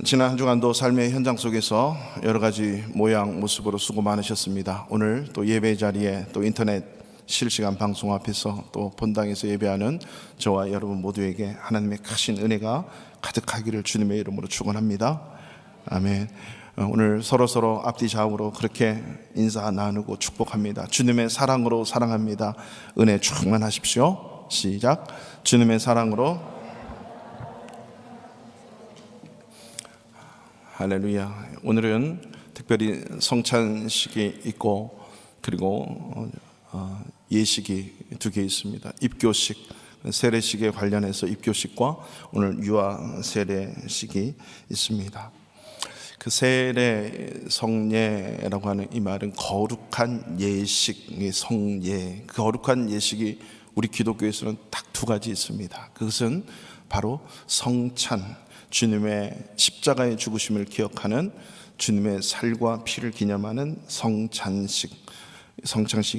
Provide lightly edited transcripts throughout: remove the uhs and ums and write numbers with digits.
지난 한 주간도 삶의 현장 속에서 여러 가지 모양 모습으로 수고 많으셨습니다. 오늘 또 예배 자리에 또 인터넷 실시간 방송 앞에서 또 본당에서 예배하는 저와 여러분 모두에게 하나님의 크신 은혜가 가득하기를 주님의 이름으로 축원합니다. 아멘. 오늘 서로 앞뒤 좌우로 그렇게 인사 나누고 축복합니다. 주님의 사랑으로 사랑합니다. 은혜 충만하십시오. 시작. 주님의 사랑으로. 할렐루야. 오늘은 특별히 성찬식이 있고 그리고 예식이 두 개 있습니다. 입교식, 세례식에 관련해서 입교식과 오늘 유아 세례식이 있습니다. 그 세례 성례라고 하는 이 말은 거룩한 예식, 성예. 그 거룩한 예식이 우리 기독교에서는 딱 두 가지 있습니다. 그것은 바로 성찬, 주님의 십자가의 죽으심을 기억하는 주님의 살과 피를 기념하는 성찬식이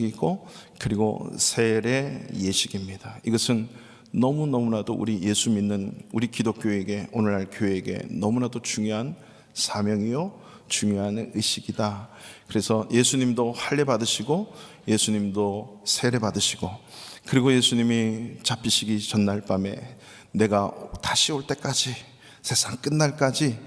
있고 그리고 세례 예식입니다. 이것은 너무나도 우리 예수 믿는 우리 기독교에게, 오늘날 교회에게 너무나도 중요한 사명이요 중요한 의식이다. 그래서 예수님도 할례 받으시고 예수님도 세례 받으시고 그리고 예수님이 잡히시기 전날 밤에 내가 다시 올 때까지, 세상 끝날까지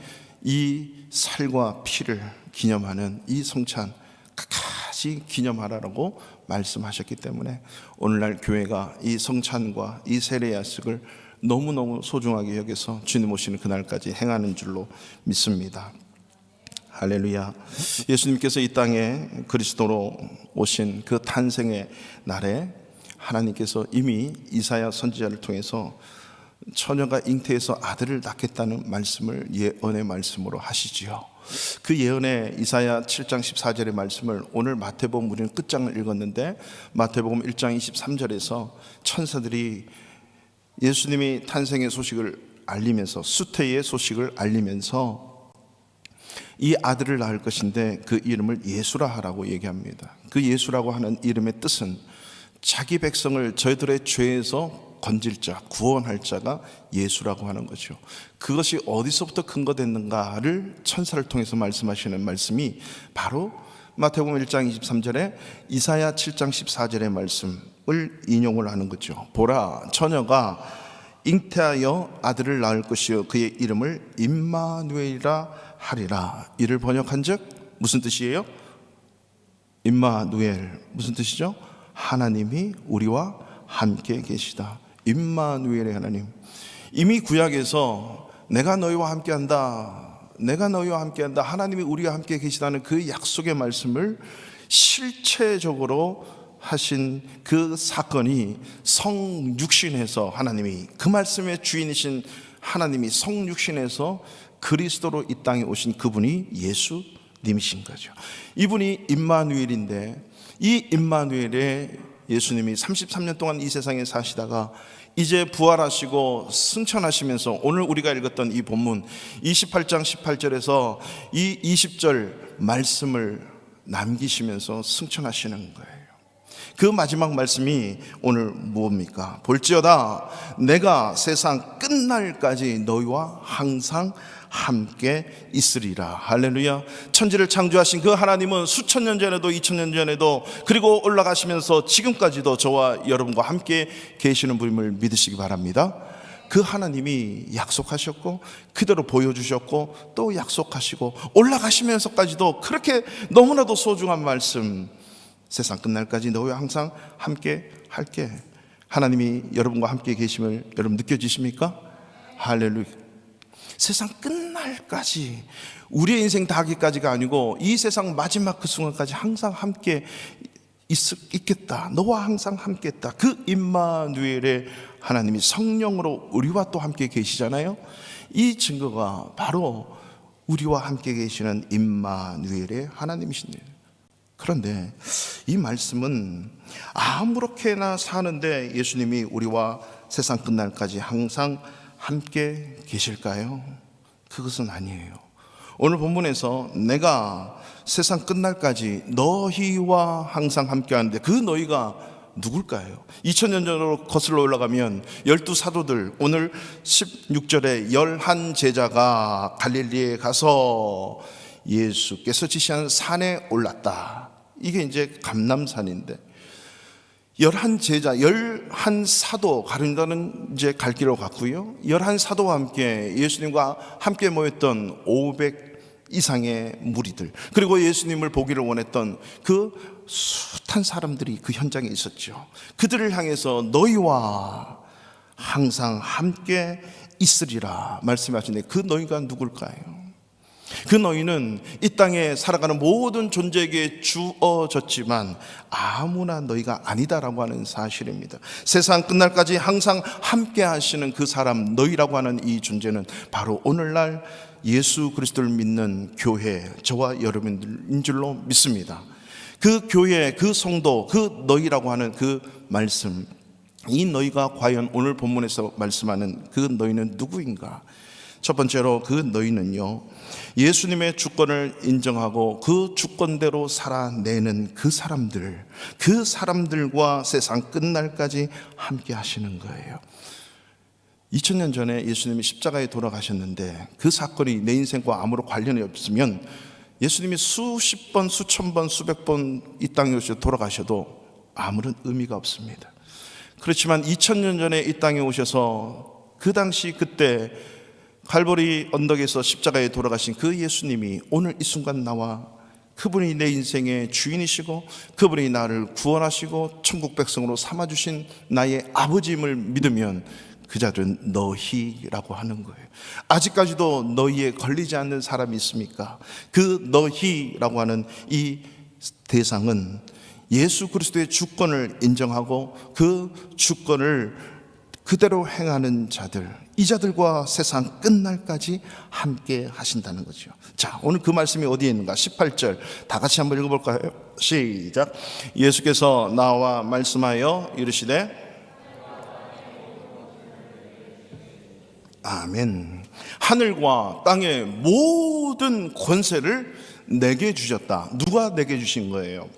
이 살과 피를 기념하는 이 성찬 끝까지 기념하라고 말씀하셨기 때문에 오늘날 교회가 이 성찬과 이 세례 야식을 너무너무 소중하게 여겨서 주님 오시는 그날까지 행하는 줄로 믿습니다. 할렐루야. 예수님께서 이 땅에 그리스도로 오신 그 탄생의 날에 하나님께서 이미 이사야 선지자를 통해서 처녀가 잉태해서 아들을 낳겠다는 말씀을 예언의 말씀으로 하시지요. 그 예언의 이사야 7장 14절의 말씀을 오늘 마태복음 우리는 끝장을 읽었는데 마태복음 1장 23절에서 천사들이 예수님이 탄생의 소식을 알리면서 수태의 소식을 알리면서 이 아들을 낳을 것인데 그 이름을 예수라 하라고 얘기합니다. 그 예수라고 하는 이름의 뜻은 자기 백성을 저희들의 죄에서 건질 자, 구원할 자가 예수라고 하는 거죠. 그것이 어디서부터 근거됐는가를 천사를 통해서 말씀하시는 말씀이 바로 마태복음 1장 23절에 이사야 7장 14절의 말씀을 인용을 하는 거죠. 보라, 처녀가 잉태하여 아들을 낳을 것이요 그의 이름을 임마누엘이라 하리라. 이를 번역한즉 무슨 뜻이에요? 임마누엘 무슨 뜻이죠? 하나님이 우리와 함께 계시다. 임마누엘의 하나님. 이미 구약에서 내가 너희와 함께한다, 내가 너희와 함께한다, 하나님이 우리와 함께 계시다는 그 약속의 말씀을 실체적으로 하신 그 사건이 성육신에서 하나님이, 그 말씀의 주인이신 하나님이 성육신에서 그리스도로 이 땅에 오신 그분이 예수님이신 거죠. 이분이 임마누엘인데 이 임마누엘의 예수님이 33년 동안 이 세상에 사시다가 이제 부활하시고 승천하시면서 오늘 우리가 읽었던 이 본문 28장 18절에서 이 20절 말씀을 남기시면서 승천하시는 거예요. 그 마지막 말씀이 오늘 무엇입니까? 볼지어다 내가 세상 끝날까지 너희와 항상 함께 있으리라. 할렐루야. 천지를 창조하신 그 하나님은 수천 년 전에도 2000년 전에도 그리고 올라가시면서 지금까지도 저와 여러분과 함께 계시는 분임을 믿으시기 바랍니다. 그 하나님이 약속하셨고 그대로 보여주셨고 또 약속하시고 올라가시면서까지도 그렇게 너무나도 소중한 말씀, 세상 끝날까지 너희와 항상 함께 할게. 하나님이 여러분과 함께 계심을 여러분 느껴지십니까? 할렐루야. 세상 끝날까지, 우리의 인생 다 하기까지가 아니고 이 세상 마지막 그 순간까지 항상 함께 있겠다, 너와 항상 함께 있다. 그 임마누엘의 하나님이 성령으로 우리와 또 함께 계시잖아요. 이 증거가 바로 우리와 함께 계시는 임마누엘의 하나님이십니다. 그런데 이 말씀은 아무렇게나 사는데 예수님이 우리와 세상 끝날까지 항상 함께 계실까요? 그것은 아니에요. 오늘 본문에서 내가 세상 끝날까지 너희와 항상 함께 하는데 그 너희가 누굴까요? 2000년 전으로 거슬러 올라가면 12사도들, 오늘 16절에 11제자가 갈릴리에 가서 예수께서 지시한 산에 올랐다. 이게 이제 감람산인데 11제자, 11사도 가른다는 이제 갈 길로 갔고요. 11사도와 함께 예수님과 함께 모였던 500 이상의 무리들, 그리고 예수님을 보기를 원했던 그 숱한 사람들이 그 현장에 있었죠. 그들을 향해서 너희와 항상 함께 있으리라 말씀하시는데 그 너희가 누굴까요? 그 너희는 이 땅에 살아가는 모든 존재에게 주어졌지만 아무나 너희가 아니다라고 하는 사실입니다. 세상 끝날까지 항상 함께 하시는 그 사람 너희라고 하는 이 존재는 바로 오늘날 예수 그리스도를 믿는 교회, 저와 여러분들인 줄로 믿습니다. 그 교회, 그 성도, 그 너희라고 하는 그 말씀, 이 너희가 과연 오늘 본문에서 말씀하는 그 너희는 누구인가? 첫 번째로 그 너희는요, 예수님의 주권을 인정하고 그 주권대로 살아내는 그 사람들, 그 사람들과 세상 끝날까지 함께 하시는 거예요. 2000년 전에 예수님이 십자가에 돌아가셨는데 그 사건이 내 인생과 아무런 관련이 없으면 예수님이 수십 번, 수천 번, 수백 번 이 땅에 오셔서 돌아가셔도 아무런 의미가 없습니다. 그렇지만 2000년 전에 이 땅에 오셔서 그 당시 그때 갈보리 언덕에서 십자가에 돌아가신 그 예수님이 오늘 이 순간 나와 그분이 내 인생의 주인이시고 그분이 나를 구원하시고 천국 백성으로 삼아주신 나의 아버지임을 믿으면 그 자들은 너희라고 하는 거예요. 아직까지도 너희에 걸리지 않는 사람이 있습니까? 그 너희라고 하는 이 대상은 예수 그리스도의 주권을 인정하고 그 주권을 그대로 행하는 자들, 이 자들과 세상 끝날까지 함께 하신다는 거죠. 자, 오늘 그 말씀이 어디에 있는가? 18절 다 같이 한번 읽어볼까요? 시작. 예수께서 나와 말씀하여 이르시되 아멘. 하늘과 땅의 모든 권세를 내게 주셨다. 누가 내게 주신 거예요?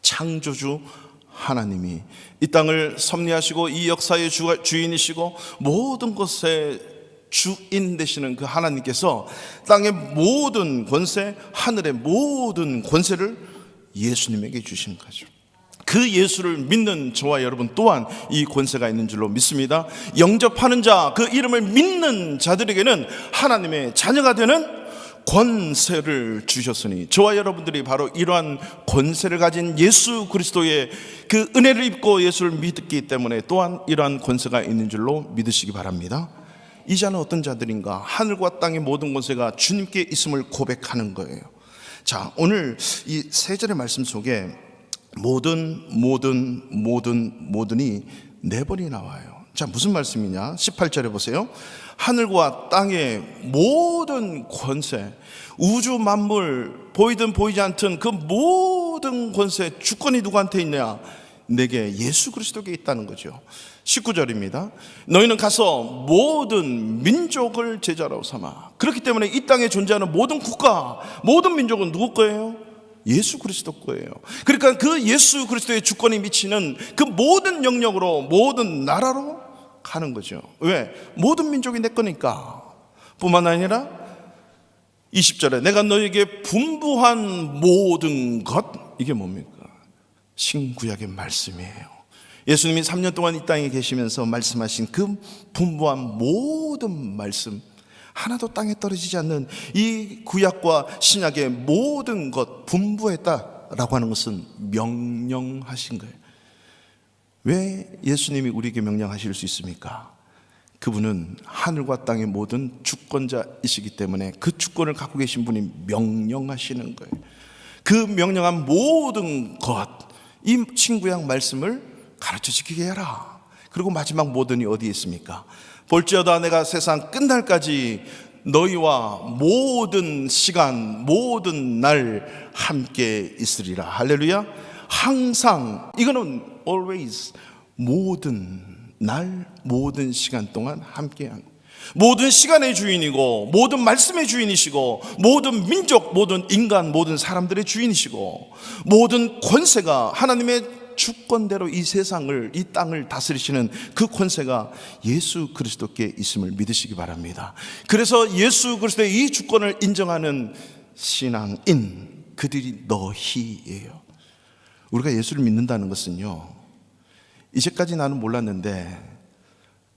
창조주 하나님이 이 땅을 섭리하시고 이 역사의 주인이시고 모든 것의 주인 되시는 그 하나님께서 땅의 모든 권세, 하늘의 모든 권세를 예수님에게 주신 거죠. 그 예수를 믿는 저와 여러분 또한 이 권세가 있는 줄로 믿습니다. 영접하는 자, 그 이름을 믿는 자들에게는 하나님의 자녀가 되는 권세를 주셨으니 저와 여러분들이 바로 이러한 권세를 가진 예수 그리스도의 그 은혜를 입고 예수를 믿기 때문에 또한 이러한 권세가 있는 줄로 믿으시기 바랍니다. 이 자는 어떤 자들인가? 하늘과 땅의 모든 권세가 주님께 있음을 고백하는 거예요. 자, 오늘 이 세 절의 말씀 속에 모든이 네 번이 나와요. 자, 무슨 말씀이냐? 18절에 보세요. 하늘과 땅의 모든 권세, 우주 만물, 보이든 보이지 않든 그 모든 권세, 주권이 누구한테 있냐? 내게 예수 그리스도께 있다는 거죠. 19절입니다. 너희는 가서 모든 민족을 제자로 삼아. 그렇기 때문에 이 땅에 존재하는 모든 국가, 모든 민족은 누구 거예요? 예수 그리스도 거예요. 그러니까 그 예수 그리스도의 주권이 미치는 그 모든 영역으로, 모든 나라로 가는 거죠. 왜? 모든 민족이 내 거니까. 뿐만 아니라 20절에 내가 너에게 분부한 모든 것, 이게 뭡니까? 신구약의 말씀이에요. 예수님이 3년 동안 이 땅에 계시면서 말씀하신 그 분부한 모든 말씀, 하나도 땅에 떨어지지 않는 이 구약과 신약의 모든 것 분부했다라고 하는 것은 명령하신 거예요. 왜 예수님이 우리에게 명령하실 수 있습니까? 그분은 하늘과 땅의 모든 주권자이시기 때문에 그 주권을 갖고 계신 분이 명령하시는 거예요. 그 명령한 모든 것, 이 신구약 말씀을 가르쳐 지키게 해라. 그리고 마지막 모든이 어디에 있습니까? 볼지어다 내가 세상 끝날까지 너희와 모든 시간, 모든 날 함께 있으리라. 할렐루야. 항상, 이거는 always, 모든 날, 모든 시간 동안 함께한, 모든 시간의 주인이고 모든 말씀의 주인이시고 모든 민족, 모든 인간, 모든 사람들의 주인이시고 모든 권세가 하나님의 주권대로 이 세상을, 이 땅을 다스리시는 그 권세가 예수 그리스도께 있음을 믿으시기 바랍니다. 그래서 예수 그리스도의 이 주권을 인정하는 신앙인, 그들이 너희예요. 우리가 예수를 믿는다는 것은요, 이제까지 나는 몰랐는데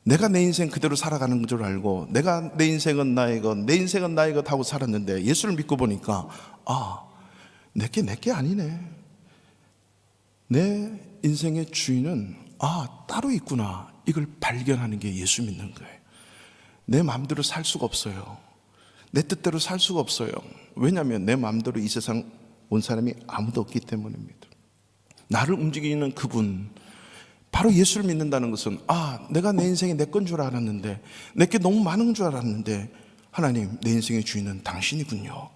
내가 내 인생 그대로 살아가는 줄 알고, 내가 내 인생은 나의 것, 내 인생은 나의 것 하고 살았는데, 예수를 믿고 보니까 내게 아니네. 내 인생의 주인은 따로 있구나. 이걸 발견하는 게 예수 믿는 거예요. 내 마음대로 살 수가 없어요. 내 뜻대로 살 수가 없어요. 왜냐하면 내 마음대로 이 세상 온 사람이 아무도 없기 때문입니다. 나를 움직이는 그분, 바로 예수를 믿는다는 것은 내가 내 인생이 내 건 줄 알았는데, 내게 너무 많은 줄 알았는데, 하나님, 내 인생의 주인은 당신이군요.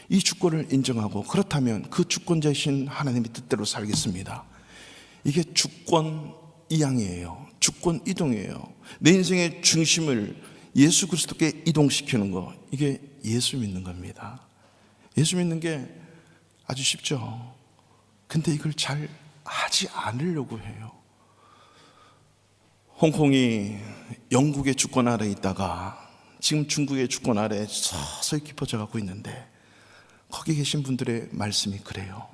이 주권을 인정하고, 그렇다면 그 주권자이신 하나님의 뜻대로 살겠습니다. 이게 주권 이양이에요. 주권 이동이에요. 내 인생의 중심을 예수 그리스도께 이동시키는 거, 이게 예수 믿는 겁니다. 예수 믿는 게 아주 쉽죠. 근데 이걸 잘 하지 않으려고 해요. 홍콩이 영국의 주권 아래 있다가 지금 중국의 주권 아래 서서히 깊어져 가고 있는데, 거기 계신 분들의 말씀이 그래요.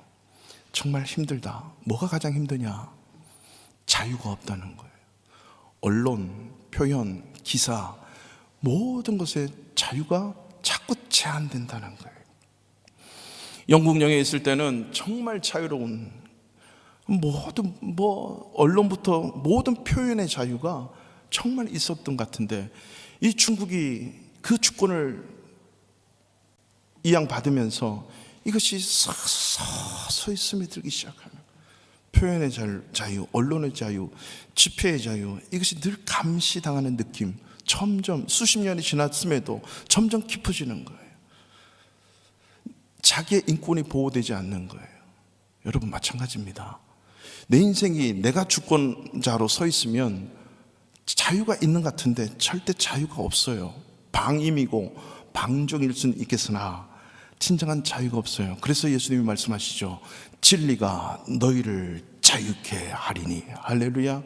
정말 힘들다. 뭐가 가장 힘드냐? 자유가 없다는 거예요. 언론, 표현, 기사, 모든 것에 자유가 자꾸 제한된다는 거예요. 영국령에 있을 때는 정말 자유로운, 모든 언론부터 모든 표현의 자유가 정말 있었던 것 같은데, 이 중국이 그 주권을 이양받으면서 이것이 서서히 스며들기 시작하는, 표현의 자유, 언론의 자유, 집회의 자유, 이것이 늘 감시당하는 느낌, 점점 수십 년이 지났음에도 점점 깊어지는 거예요. 자기의 인권이 보호되지 않는 거예요. 여러분, 마찬가지입니다. 내 인생이 내가 주권자로 서 있으면 자유가 있는 것 같은데 절대 자유가 없어요. 방임이고 방종일 수는 있겠으나 진정한 자유가 없어요. 그래서 예수님이 말씀하시죠. 진리가 너희를 자유케 하리니. 할렐루야.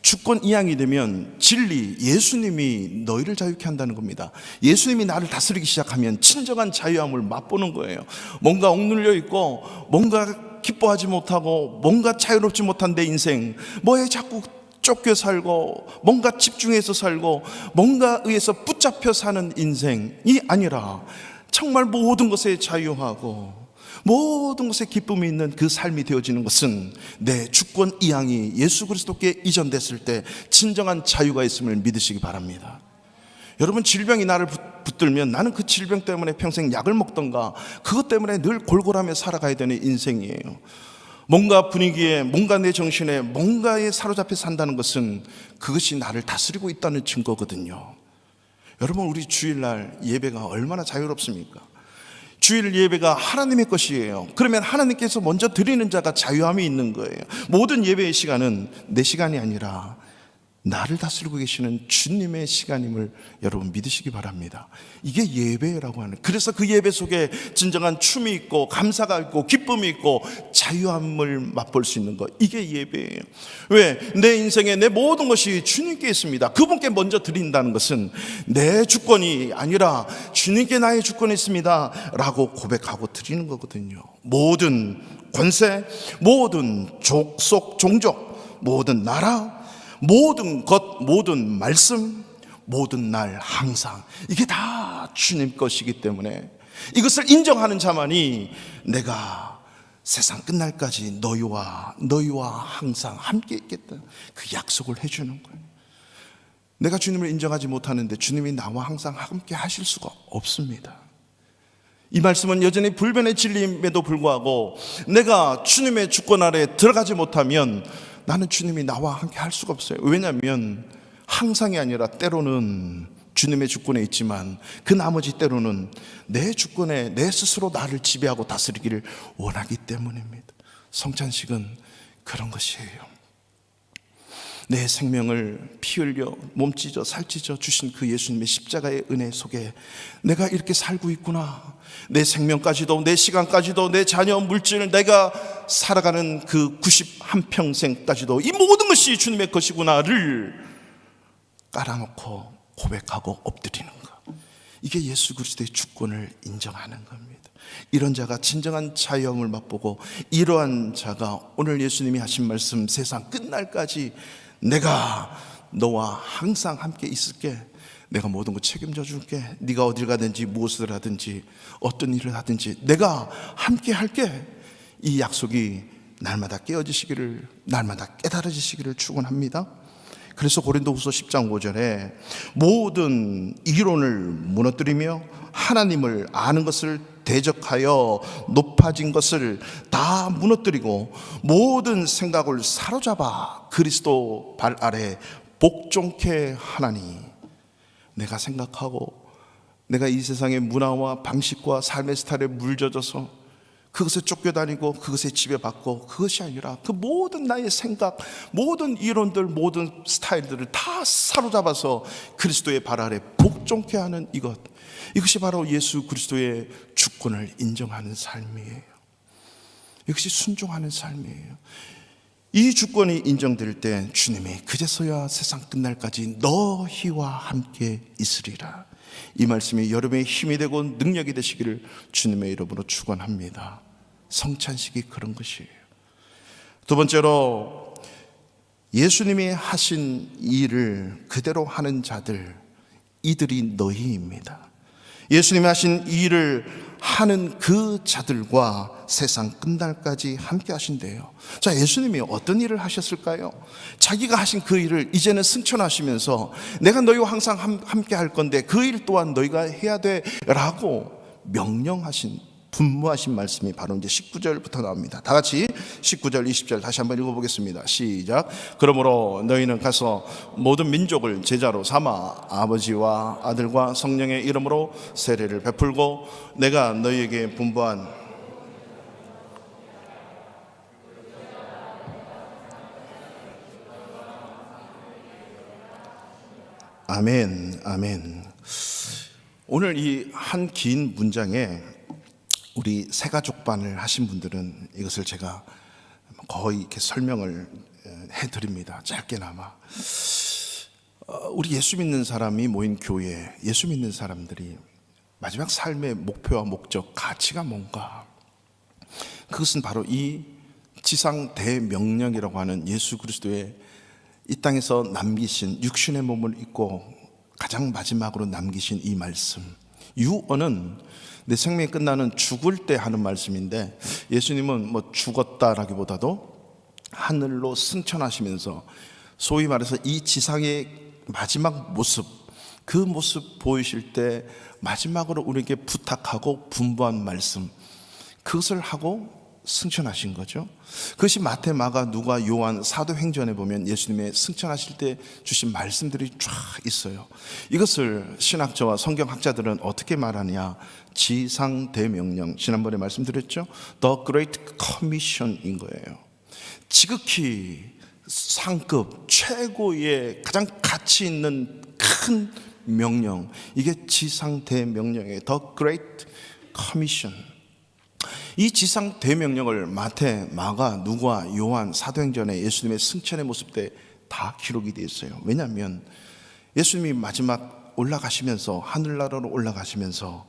주권 이양이 되면 진리, 예수님이 너희를 자유케 한다는 겁니다. 예수님이 나를 다스리기 시작하면 진정한 자유함을 맛보는 거예요. 뭔가 억눌려 있고, 뭔가 기뻐하지 못하고, 뭔가 자유롭지 못한 내 인생, 뭐에 자꾸 쫓겨 살고, 뭔가 집중해서 살고, 뭔가 의해서 붙잡혀 사는 인생이 아니라 정말 모든 것에 자유하고 모든 것에 기쁨이 있는 그 삶이 되어지는 것은 내 주권 이양이 예수 그리스도께 이전됐을 때 진정한 자유가 있음을 믿으시기 바랍니다. 여러분, 질병이 나를 붙들면 나는 그 질병 때문에 평생 약을 먹던가 그것 때문에 늘 골골하며 살아가야 되는 인생이에요. 뭔가 분위기에, 뭔가 내 정신에, 뭔가에 사로잡혀 산다는 것은 그것이 나를 다스리고 있다는 증거거든요. 여러분, 우리 주일날 예배가 얼마나 자유롭습니까? 주일 예배가 하나님의 것이에요. 그러면 하나님께서 먼저 드리는 자가 자유함이 있는 거예요. 모든 예배의 시간은 내 시간이 아니라 나를 다스리고 계시는 주님의 시간임을 여러분 믿으시기 바랍니다. 이게 예배라고 하는, 그래서 그 예배 속에 진정한 춤이 있고 감사가 있고 기쁨이 있고 자유함을 맛볼 수 있는 것, 이게 예배예요. 왜? 내 인생에 내 모든 것이 주님께 있습니다. 그분께 먼저 드린다는 것은 내 주권이 아니라 주님께 나의 주권이 있습니다 라고 고백하고 드리는 거거든요. 모든 권세, 모든 족속, 종족, 모든 나라, 모든 것, 모든 말씀, 모든 날, 항상 이게 다 주님 것이기 때문에 이것을 인정하는 자만이 내가 세상 끝날까지 너희와 항상 함께 있겠다, 그 약속을 해주는 거예요. 내가 주님을 인정하지 못하는데 주님이 나와 항상 함께 하실 수가 없습니다. 이 말씀은 여전히 불변의 진리임에도 불구하고 내가 주님의 주권 아래 들어가지 못하면 나는 주님이 나와 함께 할 수가 없어요. 왜냐하면 항상이 아니라 때로는 주님의 주권에 있지만 그 나머지 때로는 내 주권에 내 스스로 나를 지배하고 다스리기를 원하기 때문입니다. 성찬식은 그런 것이에요. 내 생명을 피 흘려 몸찢어 살찢어 주신 그 예수님의 십자가의 은혜 속에 내가 이렇게 살고 있구나. 내 생명까지도, 내 시간까지도, 내 자녀, 물질, 내가 살아가는 그 91평생까지도 이 모든 것이 주님의 것이구나를 깔아놓고 고백하고 엎드리는 것, 이게 예수 그리스도의 주권을 인정하는 겁니다. 이런 자가 진정한 자유함을 맛보고, 이러한 자가 오늘 예수님이 하신 말씀, 세상 끝날까지 내가 너와 항상 함께 있을게, 내가 모든 거 책임져 줄게, 네가 어딜 가든지 무엇을 하든지 어떤 일을 하든지 내가 함께 할게, 이 약속이 날마다 깨어지시기를, 날마다 깨달아지시기를 축원합니다. 그래서 고린도후서 10장 5절에 모든 이론을 무너뜨리며 하나님을 아는 것을 대적하여 높아진 것을 다 무너뜨리고 모든 생각을 사로잡아 그리스도 발 아래 복종케 하나니, 내가 생각하고 내가 이 세상의 문화와 방식과 삶의 스타일에 물젖어서 그것에 쫓겨다니고 그것에 지배받고, 그것이 아니라 그 모든 나의 생각, 모든 이론들, 모든 스타일들을 다 사로잡아서 그리스도의 발 아래 복종케 하는 이것, 이것이 바로 예수 그리스도의 주권을 인정하는 삶이에요. 이것이 순종하는 삶이에요. 이 주권이 인정될 때 주님이 그제서야 세상 끝날까지 너희와 함께 있으리라, 이 말씀이 여러분의 힘이 되고 능력이 되시기를 주님의 이름으로 축원합니다. 성찬식이 그런 것이에요. 두 번째로, 예수님이 하신 일을 그대로 하는 자들, 이들이 너희입니다. 예수님이 하신 일을 하는 그 자들과 세상 끝날까지 함께 하신대요. 자, 예수님이 어떤 일을 하셨을까요? 자기가 하신 그 일을 이제는 승천하시면서 내가 너희와 항상 함께 할 건데 그 일 또한 너희가 해야 돼 라고 명령하신, 분무하신 말씀이 바로 이제 19절부터 나옵니다. 다 같이 19절 20절 다시 한번 읽어보겠습니다. 시작. 그러므로 너희는 가서 모든 민족을 제자로 삼아 아버지와 아들과 성령의 이름으로 세례를 베풀고 내가 너희에게 분부한 아멘, 아멘. 오늘 이 한 긴 문장에 우리 새가족반을 하신 분들은 이것을 제가 거의 이렇게 설명을 해드립니다. 짧게나마. 우리 예수 믿는 사람이 모인 교회, 예수 믿는 사람들이 마지막 삶의 목표와 목적, 가치가 뭔가, 그것은 바로 이 지상 대명령이라고 하는 예수 그리스도의 이 땅에서 남기신 육신의 몸을 입고 가장 마지막으로 남기신 이 말씀, 유언은 내 생명이 끝나는 죽을 때 하는 말씀인데, 예수님은 뭐 죽었다라기보다도 하늘로 승천하시면서 소위 말해서 이 지상의 마지막 모습, 그 모습 보이실 때 마지막으로 우리에게 부탁하고 분부한 말씀, 그것을 하고 승천하신 거죠. 그것이 마태, 마가, 누가, 요한, 사도행전에 보면 예수님의 승천하실 때 주신 말씀들이 쫙 있어요. 이것을 신학자와 성경학자들은 어떻게 말하냐, 지상대명령, 지난번에 말씀드렸죠. The Great Commission인 거예요. 지극히 상급, 최고의 가장 가치 있는 큰 명령, 이게 지상대명령이에요. The Great Commission. 이 지상 대명령을 마태, 마가, 누가, 요한, 사도행전에 예수님의 승천의 모습 때 다 기록이 되어 있어요. 왜냐하면 예수님이 마지막 올라가시면서, 하늘나라로 올라가시면서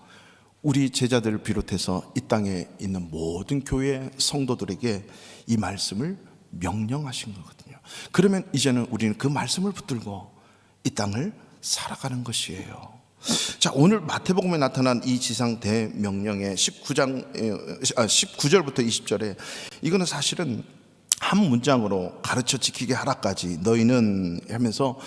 우리 제자들을 비롯해서 이 땅에 있는 모든 교회 성도들에게 이 말씀을 명령하신 거거든요. 그러면 이제는 우리는 그 말씀을 붙들고 이 땅을 살아가는 것이에요. 자, 오늘 마태복음에 나타난 이 지상 대명령의 19절부터 20절에, 이거는 사실은 한 문장으로 가르쳐 지키게 하라까지 너희는 하면서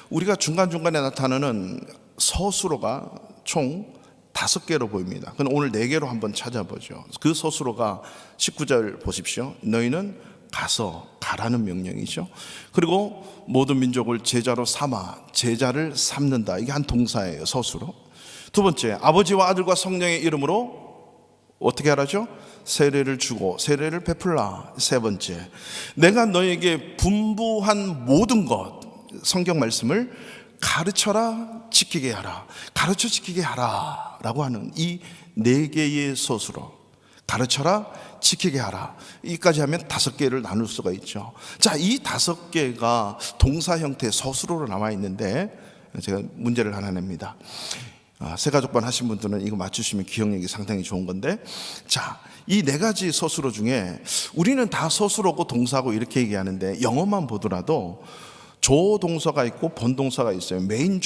우리가 중간중간에 나타나는 서술어가 총 5개로 보입니다. 그럼 오늘 4개로 한번 찾아보죠. 그 서술어가 19절 보십시오. 너희는 가서, 가라는 명령이죠. 그리고 모든 민족을 제자로 삼아, 제자를 삼는다, 이게 한 동사예요, 서술어. 두 번째, 아버지와 아들과 성령의 이름으로 어떻게 하라죠? 세례를 주고 세례를 베풀라. 세 번째, 내가 너에게 분부한 모든 것, 성경 말씀을 가르쳐라, 지키게 하라. 가르쳐 지키게 하라 라고 하는 이 네 개의 서술어, 가르쳐라, 지키게 하라, 이까지 하면 5개를 나눌 수가 있죠. 자, 이 5개가 동사 형태의 서술어로 나와 있는데 제가 문제를 하나 냅니다. 새가족반 하신 분들은 이거 맞추시면 기억력이 상당히 좋은 건데, 자, 이 4가지 서술어 중에 우리는 다 서술어고 동사고 이렇게 얘기하는데, 영어만 보더라도 조동사가 있고 본동사가 있어요. 메인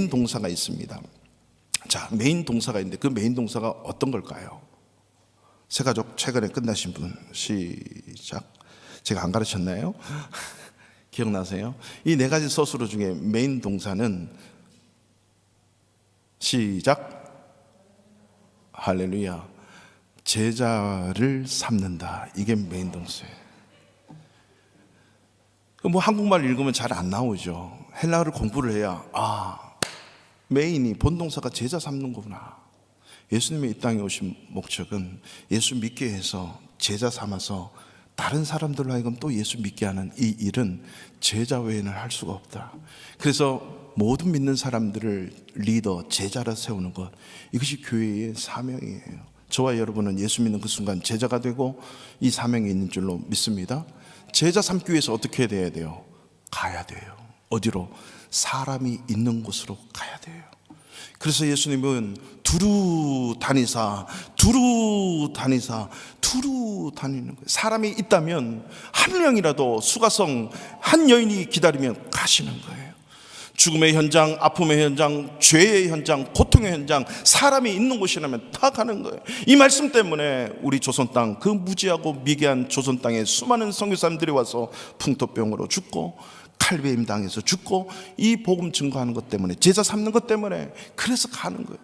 동사가 있습니다. 자, 메인 동사가 있는데 그 메인 동사가 어떤 걸까요? 새가족 최근에 끝나신 분 시작. 제가 안 가르쳤나요? 기억나세요? 이 4가지 서술어 중에 메인 동사는 시작. 할렐루야. 제자를 삼는다. 이게 메인 동사예요. 뭐 한국말 읽으면 잘 안 나오죠. 헬라어를 공부를 해야 메인이 본동사가 제자 삼는 거구나. 예수님이 이 땅에 오신 목적은 예수 믿게 해서 제자 삼아서 다른 사람들로 하여금 또 예수 믿게 하는 이 일은 제자 외에는 할 수가 없다. 그래서 모든 믿는 사람들을 리더, 제자로 세우는 것, 이것이 교회의 사명이에요. 저와 여러분은 예수 믿는 그 순간 제자가 되고 이 사명이 있는 줄로 믿습니다. 제자 삼기 위해서 어떻게 돼야 돼요? 가야 돼요. 어디로? 사람이 있는 곳으로 가야 돼요. 그래서 예수님은 두루 다니는 거예요. 사람이 있다면 한 명이라도 수가성 한 여인이 기다리면 가시는 거예요. 죽음의 현장, 아픔의 현장, 죄의 현장, 고통의 현장, 사람이 있는 곳이라면 다 가는 거예요. 이 말씀 때문에 우리 조선 땅, 그 무지하고 미개한 조선 땅에 수많은 선교사님들이 와서 풍토병으로 죽고 칼배임 당해서 죽고, 이 복음 증거하는 것 때문에, 제자 삼는 것 때문에, 그래서 가는 거예요.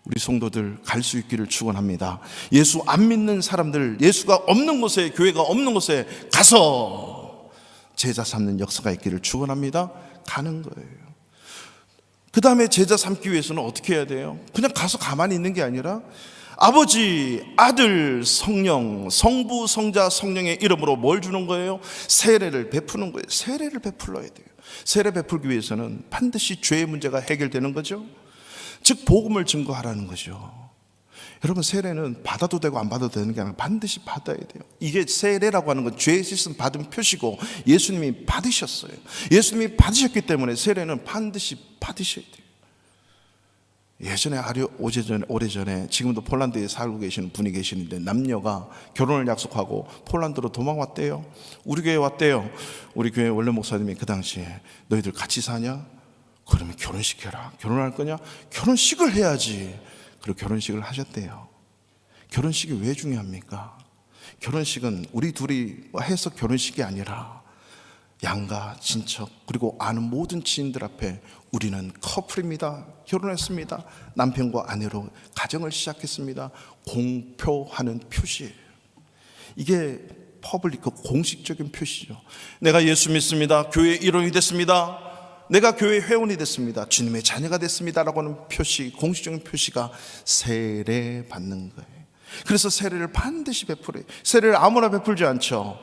우리 성도들 갈 수 있기를 축원합니다. 예수 안 믿는 사람들, 예수가 없는 곳에, 교회가 없는 곳에 가서 제자 삼는 역사가 있기를 축원합니다. 가는 거예요. 그 다음에 제자 삼기 위해서는 어떻게 해야 돼요? 그냥 가서 가만히 있는 게 아니라 아버지, 아들, 성령, 성부, 성자, 성령의 이름으로 뭘 주는 거예요? 세례를 베푸는 거예요. 세례를 베풀어야 돼요. 세례 베풀기 위해서는 반드시 죄의 문제가 해결되는 거죠. 즉 복음을 증거하라는 거죠. 여러분, 세례는 받아도 되고 안 받아도 되는 게 아니라 반드시 받아야 돼요. 이게 세례라고 하는 건 죄의 씻음 받은 표시고, 예수님이 받으셨어요. 예수님이 받으셨기 때문에 세례는 반드시 받으셔야 돼요. 예전에 오래전에 지금도 폴란드에 살고 계시는 분이 계시는데, 남녀가 결혼을 약속하고 폴란드로 도망왔대요. 우리 교회 왔대요. 우리 교회 원래 목사님이 그 당시에 너희들 같이 사냐? 그러면 결혼시켜라. 결혼할 거냐? 결혼식을 해야지. 그리고 결혼식을 하셨대요. 결혼식이 왜 중요합니까? 결혼식은 우리 둘이 해서 결혼식이 아니라 양가, 친척, 그리고 아는 모든 지인들 앞에 우리는 커플입니다. 결혼했습니다. 남편과 아내로 가정을 시작했습니다. 공표하는 표시예요. 이게 퍼블릭, 공식적인 표시죠. 내가 예수 믿습니다. 교회 일원이 됐습니다. 내가 교회 회원이 됐습니다. 주님의 자녀가 됐습니다. 라고 하는 표시, 공식적인 표시가 세례 받는 거예요. 그래서 세례를 반드시 베풀어요. 세례를 아무나 베풀지 않죠.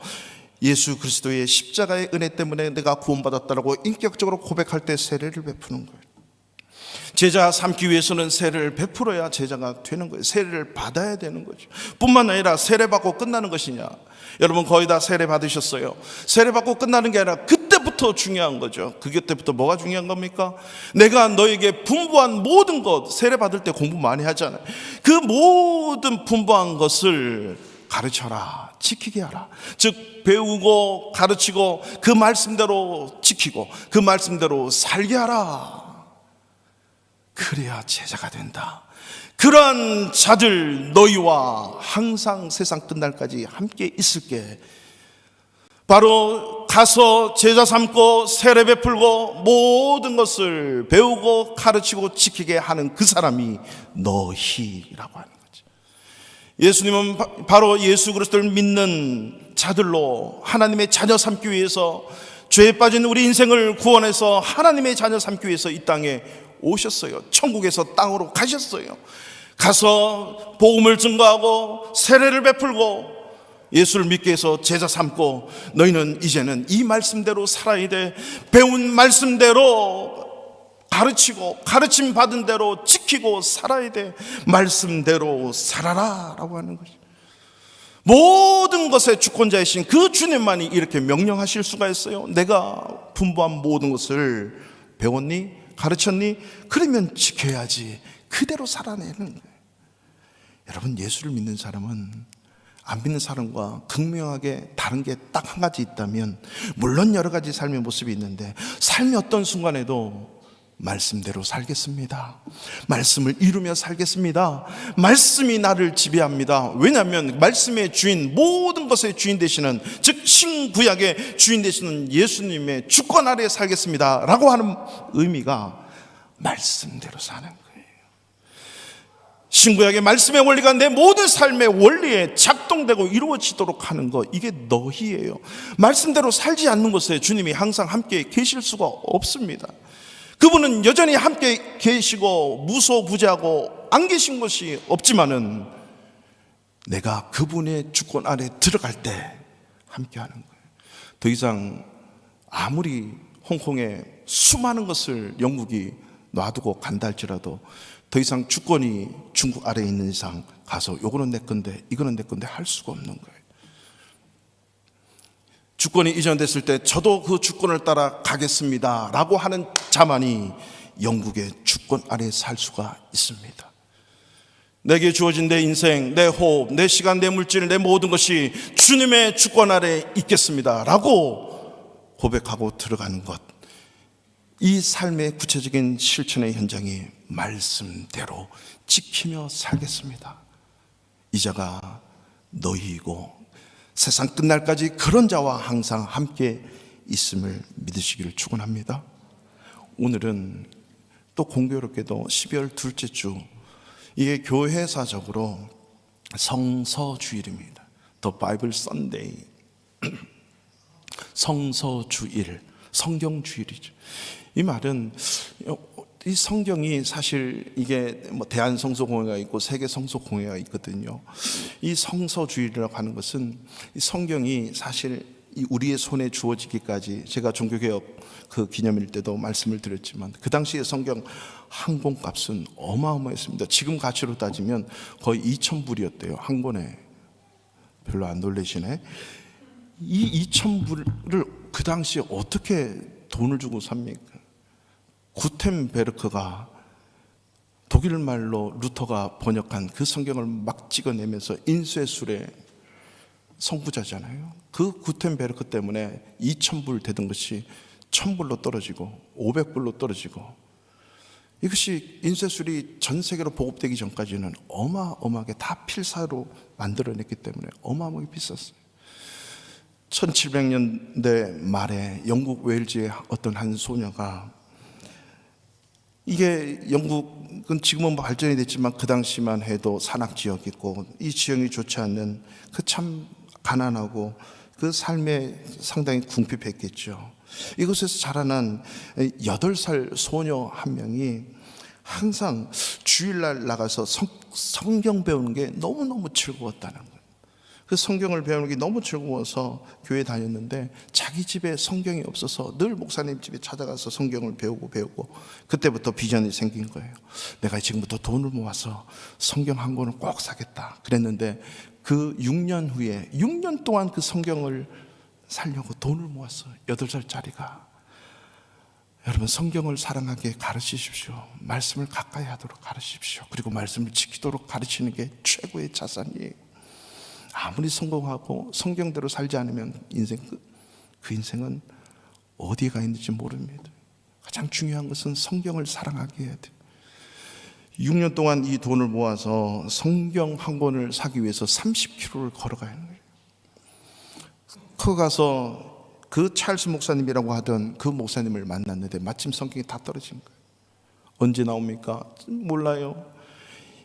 예수 그리스도의 십자가의 은혜 때문에 내가 구원받았다라고 인격적으로 고백할 때 세례를 베푸는 거예요. 제자 삼기 위해서는 세례를 베풀어야 제자가 되는 거예요. 세례를 받아야 되는 거죠. 뿐만 아니라 세례 받고 끝나는 것이냐? 여러분 거의 다 세례 받으셨어요. 세례 받고 끝나는 게 아니라 그때부터 중요한 거죠. 그때부터 뭐가 중요한 겁니까? 내가 너에게 분부한 모든 것, 세례 받을 때 공부 많이 하잖아요. 그 모든 분부한 것을 가르쳐라, 지키게 하라. 즉 배우고 가르치고 그 말씀대로 지키고 그 말씀대로 살게 하라. 그래야 제자가 된다. 그러한 자들 너희와 항상 세상 끝날까지 함께 있을게. 바로 가서 제자 삼고 세례 베풀고 모든 것을 배우고 가르치고 지키게 하는 그 사람이 너희라고 하는 거죠. 예수님은 바로 예수 그리스도를 믿는 자들로 하나님의 자녀 삼기 위해서, 죄에 빠진 우리 인생을 구원해서 하나님의 자녀 삼기 위해서 이 땅에 오셨어요. 천국에서 땅으로 가셨어요. 가서 복음을 증거하고 세례를 베풀고 예수를 믿게 해서 제자 삼고, 너희는 이제는 이 말씀대로 살아야 돼. 배운 말씀대로 가르치고 가르침 받은 대로 지키고 살아야 돼. 말씀대로 살아라 라고 하는 것이, 모든 것의 주권자이신 그 주님만이 이렇게 명령하실 수가 있어요. 내가 분부한 모든 것을 배웠니? 가르쳤니? 그러면 지켜야지. 그대로 살아내는 거예요. 여러분, 예수를 믿는 사람은 안 믿는 사람과 극명하게 다른 게 딱 한 가지 있다면, 물론 여러 가지 삶의 모습이 있는데, 삶의 어떤 순간에도 말씀대로 살겠습니다. 말씀을 이루며 살겠습니다. 말씀이 나를 지배합니다. 왜냐하면 말씀의 주인, 모든 것의 주인 되시는, 즉 신구약의 주인 되시는 예수님의 주권 아래에 살겠습니다 라고 하는 의미가 말씀대로 사는 거예요. 신구약의 말씀의 원리가 내 모든 삶의 원리에 작동되고 이루어지도록 하는 것, 이게 너희예요. 말씀대로 살지 않는 것에 주님이 항상 함께 계실 수가 없습니다. 그분은 여전히 함께 계시고 무소부재하고 안 계신 것이 없지만은, 내가 그분의 주권 아래 들어갈 때 함께 하는 거예요. 더 이상 아무리 홍콩에 수많은 것을 영국이 놔두고 간다 할지라도 더 이상 주권이 중국 아래에 있는 이상 가서 요거는 내 건데 이거는 내 건데 할 수가 없는 거예요. 주권이 이전됐을 때 저도 그 주권을 따라 가겠습니다 라고 하는 자만이 영국의 주권 아래에 살 수가 있습니다. 내게 주어진 내 인생, 내 호흡, 내 시간, 내 물질, 내 모든 것이 주님의 주권 아래에 있겠습니다 라고 고백하고 들어가는 것, 이 삶의 구체적인 실천의 현장이 말씀대로 지키며 살겠습니다. 이 자가 너희이고 세상 끝날까지 그런 자와 항상 함께 있음을 믿으시기를 축원합니다. 오늘은 또 공교롭게도 12월 둘째 주, 이게 교회사적으로 성서주일입니다. The Bible Sunday. 성서주일, 성경주일이죠. 이 말은, 이 성경이 사실 이게 뭐 대한성서공회가 있고 세계성서공회가 있거든요. 이 성서주일이라고 하는 것은, 이 성경이 사실 우리의 손에 주어지기까지, 제가 종교개혁 그 기념일 때도 말씀을 드렸지만, 그 당시에 성경 한 권값은 어마어마했습니다. 지금 가치로 따지면 거의 2,000불이었대요 한 권에. 별로 안 놀라시네. 이 2,000불을 그 당시에 어떻게 돈을 주고 삽니까? 구텐베르크가 독일 말로 루터가 번역한 그 성경을 막 찍어내면서 인쇄술의 선구자잖아요. 그 구텐베르크 때문에 2,000불 되던 것이 1,000불로 떨어지고 500불로 떨어지고, 이것이 인쇄술이 전 세계로 보급되기 전까지는 어마어마하게 다 필사로 만들어냈기 때문에 어마어마하게 비쌌어요. 1700년대 말에 영국 웨일즈의 어떤 한 소녀가, 이게 영국은 지금은 발전이 됐지만 그 당시만 해도 산악지역이고 이 지형이 좋지 않는 그 참 가난하고 그 삶에 상당히 궁핍했겠죠. 이곳에서 자라난 8살 소녀 한 명이 항상 주일날 나가서 성경 배우는 게 너무너무 즐거웠다는 거예요. 그 성경을 배우는 게 너무 즐거워서 교회 다녔는데, 자기 집에 성경이 없어서 늘 목사님 집에 찾아가서 성경을 배우고 그때부터 비전이 생긴 거예요. 내가 지금부터 돈을 모아서 성경 한 권을 꼭 사겠다 그랬는데, 그 6년 후에 6년 동안 그 성경을 살려고 돈을 모았어요. 8살짜리가. 여러분, 성경을 사랑하게 가르치십시오. 말씀을 가까이 하도록 가르치십시오. 그리고 말씀을 지키도록 가르치는 게 최고의 자산이에요. 아무리 성공하고 성경대로 살지 않으면 그 인생은 어디에 가 있는지 모릅니다. 가장 중요한 것은 성경을 사랑하게 해야 돼요. 6년 동안 이 돈을 모아서 성경 한 권을 사기 위해서 30km를 걸어가야 하는 거예요. 그 가서 그 찰스 목사님이라고 하던 그 목사님을 만났는데 마침 성경이 다 떨어진 거예요. 언제 나옵니까? 몰라요.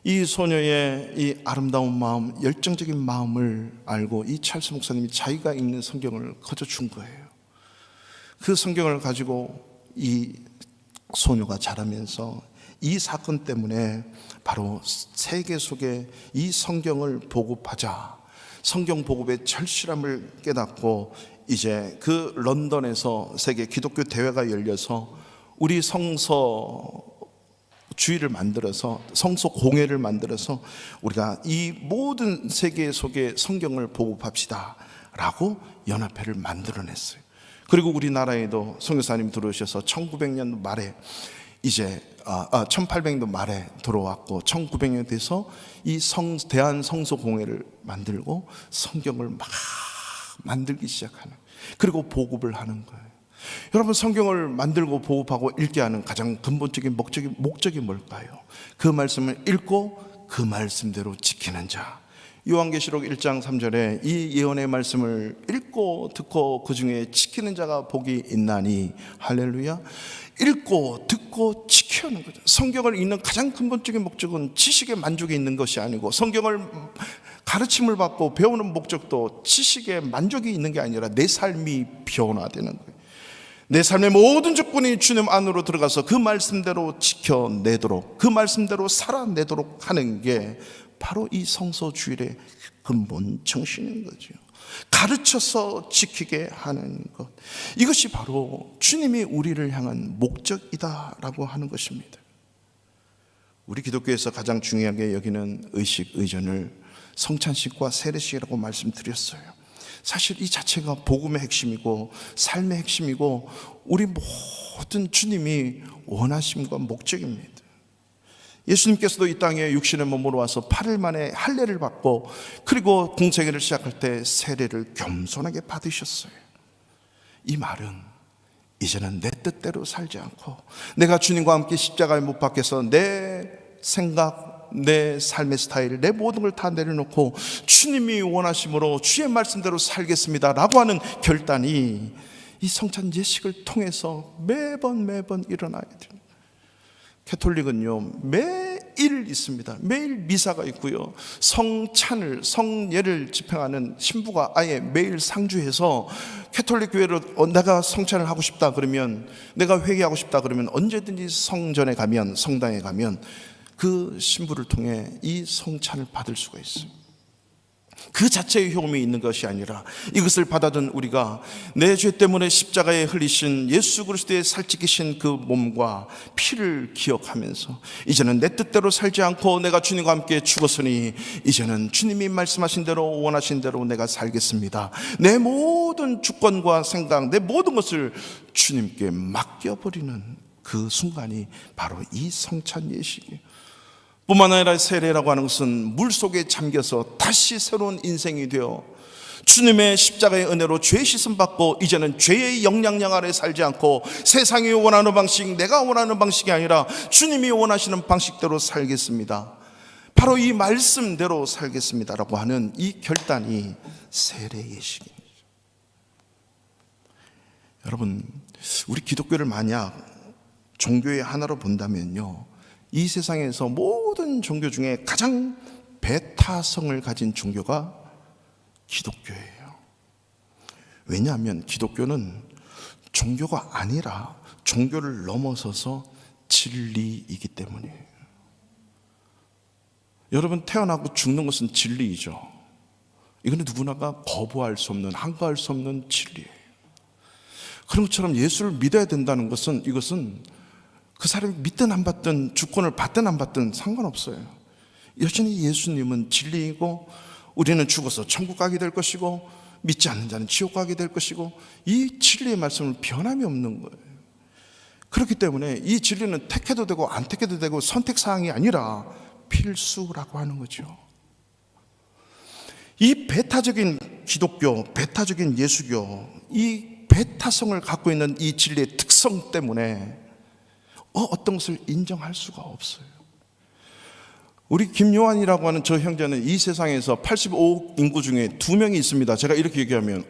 이 소녀의 이 아름다운 마음, 열정적인 마음을 알고 이 찰스 목사님이 자기가 읽는 성경을 거저 준 거예요. 그 성경을 가지고 이 소녀가 자라면서 이 사건 때문에 바로 세계 속에 이 성경을 보급하자, 성경 보급의 절실함을 깨닫고 이제 그 런던에서 세계 기독교 대회가 열려서 우리 성서 주의를 만들어서 성서 공회를 만들어서 우리가 이 모든 세계 속에 성경을 보급합시다 라고 연합회를 만들어냈어요. 그리고 우리나라에도 선교사님 들어오셔서 1900년 말에 이제 1800년 말에 들어왔고 1900년 돼서 이 대한 성서 공회를 만들고 성경을 막 만들기 시작하는, 그리고 보급을 하는 거예요. 여러분, 성경을 만들고 보급하고 읽게 하는 가장 근본적인 목적이 뭘까요? 그 말씀을 읽고 그 말씀대로 지키는 자. 요한계시록 1장 3절에 이 예언의 말씀을 읽고 듣고 그 중에 지키는 자가 복이 있나니, 할렐루야. 읽고 듣고 지키는 거죠. 성경을 읽는 가장 근본적인 목적은 지식의 만족이 있는 것이 아니고, 성경을 가르침을 받고 배우는 목적도 지식의 만족이 있는 게 아니라 내 삶이 변화되는 거예요. 내 삶의 모든 조건이 주님 안으로 들어가서 그 말씀대로 지켜내도록, 그 말씀대로 살아내도록 하는 게 바로 이 성서주일의 근본 정신인 거죠. 가르쳐서 지키게 하는 것, 이것이 바로 주님이 우리를 향한 목적이다라고 하는 것입니다. 우리 기독교에서 가장 중요하게 여기는 의식, 의전을 성찬식과 세례식이라고 말씀드렸어요. 사실 이 자체가 복음의 핵심이고 삶의 핵심이고 우리 모든 주님이 원하심과 목적입니다. 예수님께서도 이 땅에 육신의 몸으로 와서 8일 만에 할례를 받고, 그리고 공생애를 시작할 때 세례를 겸손하게 받으셨어요. 이 말은 이제는 내 뜻대로 살지 않고 내가 주님과 함께 십자가에 못 박혀서 내 생각, 내 삶의 스타일, 내 모든 걸 다 내려놓고 주님이 원하심으로 주의 말씀대로 살겠습니다 라고 하는 결단이 이 성찬 예식을 통해서 매번 일어나야 됩니다. 캐톨릭은요, 매일 있습니다. 매일 미사가 있고요, 성찬을, 성예를 집행하는 신부가 아예 매일 상주해서 캐톨릭 교회로 내가 성찬을 하고 싶다 그러면, 내가 회개하고 싶다 그러면 언제든지 성전에 가면, 성당에 가면 그 신부를 통해 이 성찬을 받을 수가 있어요. 그 자체의 효험이 있는 것이 아니라 이것을 받아든 우리가 내 죄 때문에 십자가에 흘리신 예수 그리스도의 살찌기신 그 몸과 피를 기억하면서 이제는 내 뜻대로 살지 않고 내가 주님과 함께 죽었으니 이제는 주님이 말씀하신 대로 원하신 대로 내가 살겠습니다. 내 모든 주권과 생각, 내 모든 것을 주님께 맡겨버리는 그 순간이 바로 이 성찬 예식이에요. 뿐만 아니라 세례라고 하는 것은 물속에 잠겨서 다시 새로운 인생이 되어 주님의 십자가의 은혜로 죄 씻음 받고 이제는 죄의 영향력 아래 살지 않고 세상이 원하는 방식, 내가 원하는 방식이 아니라 주님이 원하시는 방식대로 살겠습니다, 바로 이 말씀대로 살겠습니다라고 하는 이 결단이 세례 예식입니다. 여러분, 우리 기독교를 만약 종교의 하나로 본다면요, 이 세상에서 모든 종교 중에 가장 배타성을 가진 종교가 기독교예요. 왜냐하면 기독교는 종교가 아니라 종교를 넘어서서 진리이기 때문이에요. 여러분, 태어나고 죽는 것은 진리이죠. 이거는 누구나가 거부할 수 없는, 항거할 수 없는 진리예요. 그런 것처럼 예수를 믿어야 된다는 것은, 이것은 그 사람이 믿든 안 받든, 주권을 받든 안 받든 상관없어요. 여전히 예수님은 진리이고 우리는 죽어서 천국 가게 될 것이고 믿지 않는 자는 지옥 가게 될 것이고, 이 진리의 말씀은 변함이 없는 거예요. 그렇기 때문에 이 진리는 택해도 되고 안 택해도 되고 선택사항이 아니라 필수라고 하는 거죠. 이 배타적인 기독교, 배타적인 예수교, 이 배타성을 갖고 있는 이 진리의 특성 때문에 어떤 것을 인정할 수가 없어요. 우리 김요한이라고 하는 저 형제는 이 세상에서 85억 인구 중에 2명이 있습니다. 제가 이렇게 얘기하면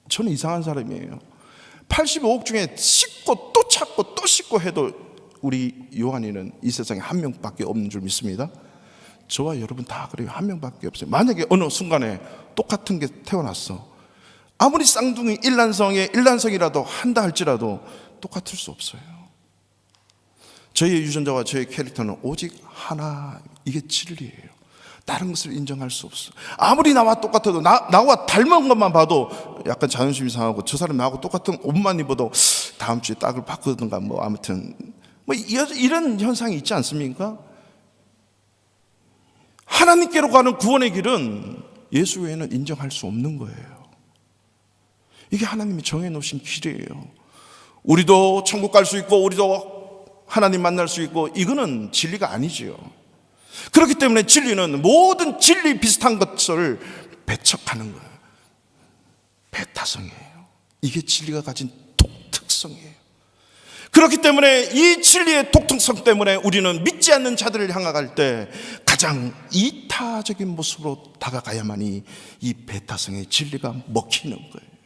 저는 이상한 사람이에요. 85억 중에 씻고 또 찾고 또 씻고 해도 우리 요한이는 이 세상에 한 명밖에 없는 줄 믿습니다. 저와 여러분 다 그래요. 한 명밖에 없어요. 만약에 어느 순간에 똑같은 게 태어났어, 아무리 쌍둥이 일란성이라도 한다 할지라도 똑같을 수 없어요. 저희의 유전자와 저희의 캐릭터는 오직 하나, 이게 진리예요. 다른 것을 인정할 수 없어. 아무리 나와 똑같아도 나와 닮은 것만 봐도 약간 자존심이 상하고, 저 사람이 나하고 똑같은 옷만 입어도 다음 주에 딱을 바꾸든가 뭐 아무튼 뭐 이런 현상이 있지 않습니까? 하나님께로 가는 구원의 길은 예수 외에는 인정할 수 없는 거예요. 이게 하나님이 정해놓으신 길이에요. 우리도 천국 갈 수 있고 우리도 하나님 만날 수 있고, 이거는 진리가 아니지요. 그렇기 때문에 진리는 모든 진리 비슷한 것을 배척하는 거예요. 배타성이에요. 이게 진리가 가진 독특성이에요. 그렇기 때문에 이 진리의 독특성 때문에 우리는 믿지 않는 자들을 향할 때 가장 이타적인 모습으로 다가가야만이 이 배타성의 진리가 먹히는 거예요.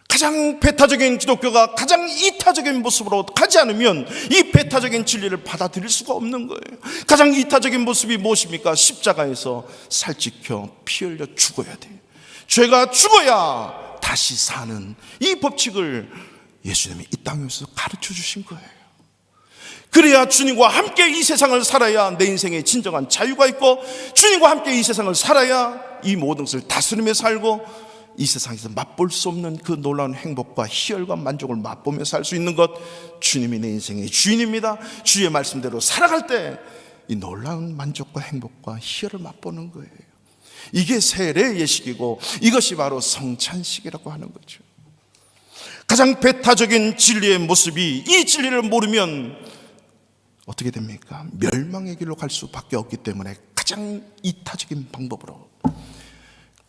가장 배타적인 기독교가 가장 이타적인 모습으로 가지 않으면 이 배타적인 진리를 받아들일 수가 없는 거예요. 가장 이타적인 모습이 무엇입니까? 십자가에서 살찌켜 피 흘려 죽어야 돼요. 죄가 죽어야 다시 사는 이 법칙을 예수님이 이 땅에서 가르쳐 주신 거예요. 그래야 주님과 함께 이 세상을 살아야 내 인생에 진정한 자유가 있고, 주님과 함께 이 세상을 살아야 이 모든 것을 다스리며 살고, 이 세상에서 맛볼 수 없는 그 놀라운 행복과 희열과 만족을 맛보며 살 수 있는 것, 주님이 내 인생의 주인입니다. 주의 말씀대로 살아갈 때 이 놀라운 만족과 행복과 희열을 맛보는 거예요. 이게 세례의 예식이고, 이것이 바로 성찬식이라고 하는 거죠. 가장 배타적인 진리의 모습이, 이 진리를 모르면 어떻게 됩니까? 멸망의 길로 갈 수밖에 없기 때문에 가장 이타적인 방법으로,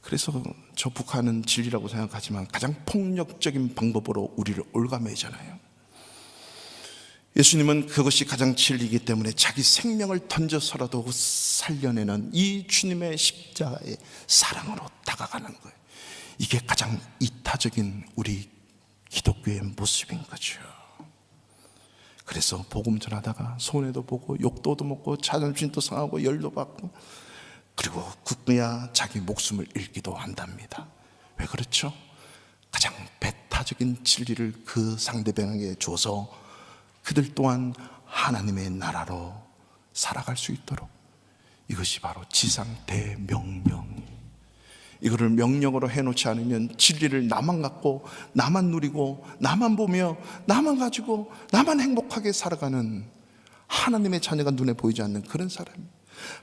그래서 저 북한은 진리라고 생각하지만 가장 폭력적인 방법으로 우리를 올가매잖아요. 예수님은 그것이 가장 진리이기 때문에 자기 생명을 던져서라도 살려내는 이 주님의 십자가의 사랑으로 다가가는 거예요. 이게 가장 이타적인 우리 기독교의 모습인 거죠. 그래서 복음 전하다가 손해도 보고 욕도 얻어먹고 자존심도 상하고 열도 받고, 그리고 굳어야 자기 목숨을 잃기도 한답니다. 왜 그렇죠? 가장 배타적인 진리를 그 상대방에게 줘서 그들 또한 하나님의 나라로 살아갈 수 있도록, 이것이 바로 지상 대명령이에요. 이거를 명령으로 해놓지 않으면 진리를 나만 갖고 나만 누리고 나만 보며 나만 가지고 나만 행복하게 살아가는 하나님의 자녀가 눈에 보이지 않는 그런 사람입니다.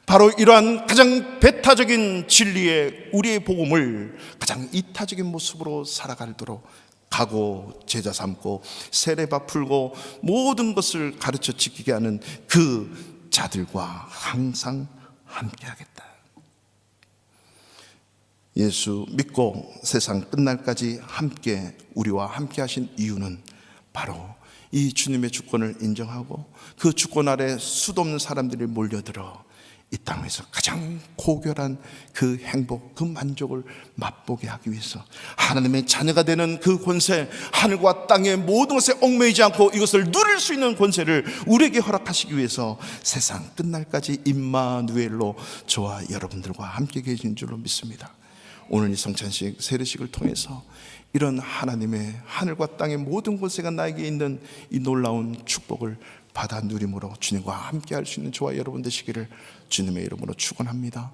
바로 이러한 가장 배타적인 진리의 우리의 복음을 가장 이타적인 모습으로 살아가도록 가고 제자 삼고 세례바 풀고 모든 것을 가르쳐 지키게 하는 그 자들과 항상 함께하겠다. 예수 믿고 세상 끝날까지 함께 우리와 함께 하신 이유는 바로 이 주님의 주권을 인정하고 그 주권 아래 수도 없는 사람들이 몰려들어 이 땅에서 가장 고결한 그 행복, 그 만족을 맛보게 하기 위해서 하나님의 자녀가 되는 그 권세, 하늘과 땅의 모든 것에 얽매이지 않고 이것을 누릴 수 있는 권세를 우리에게 허락하시기 위해서 세상 끝날까지 임마누엘로 저와 여러분들과 함께 계신 줄로 믿습니다. 오늘 이 성찬식 세례식을 통해서 이런 하나님의 하늘과 땅의 모든 권세가 나에게 있는 이 놀라운 축복을 받아 누림으로 주님과 함께 할 수 있는 저와 여러분 되시기를 주님의 이름으로 축원합니다.